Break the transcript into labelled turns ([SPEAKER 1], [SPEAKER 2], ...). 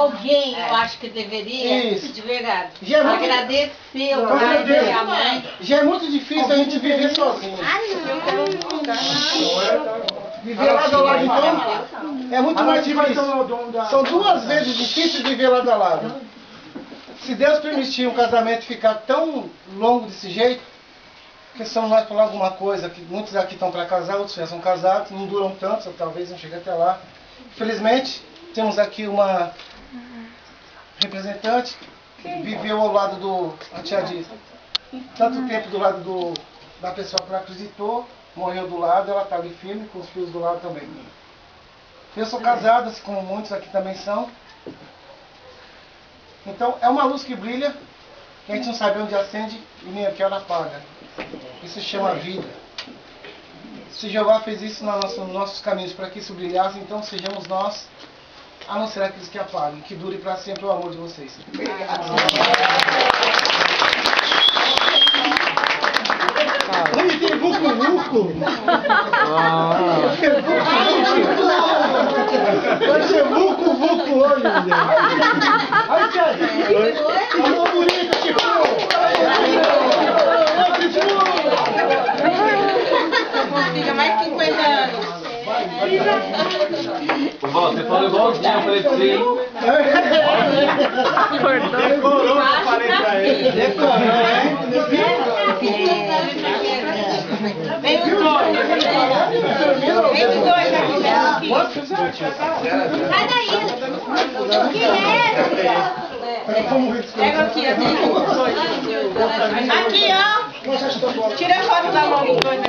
[SPEAKER 1] alguém, eu acho que deveria,
[SPEAKER 2] Isso.
[SPEAKER 1] de verdade,
[SPEAKER 2] Já é muito-
[SPEAKER 1] agradecer o
[SPEAKER 2] Com
[SPEAKER 1] pai e
[SPEAKER 2] certeza.
[SPEAKER 1] a mãe.
[SPEAKER 2] Já é muito difícil a gente viver sozinho. Viver lado a lado, então, é muito mais difícil. São 2 vezes difícil viver lado a lado. Se Deus permitir um casamento ficar tão longo desse jeito, porque são nós falar alguma coisa, que muitos aqui estão para casar, outros já são casados, não duram tanto, talvez não chegue até lá. Infelizmente, temos aqui uma representante que viveu ao lado do, a tia diz, tanto tempo do lado da pessoa que ela acreditou, morreu do lado, ela está ali firme, com os filhos do lado também. Eu sou casado, assim como muitos aqui também são. Então, é uma luz que brilha, que a gente não sabe onde acende e nem a que hora apaga. Isso chama vida. Se Jeová fez isso nos nossos caminhos para que isso brilhasse, então sejamos nós, a não ser aqueles que apagam, que dure para sempre o amor de vocês. Obrigado. Hoje tem vucu-vucu. Vai ser vucu-vucu hoje, mulher. Ai, Thiago. Amor bonito, Chico.
[SPEAKER 1] Fica mais 50 anos.
[SPEAKER 3] Você falou igualzinho, eu falei pra você, hein?
[SPEAKER 2] Decorou o que eu falei pra ele. Decorou, hein?
[SPEAKER 1] Vem os dois. Vem os dois aqui. Sai daí. Que é? Pega aqui, aqui, ó. Tira a foto da mão dos dois.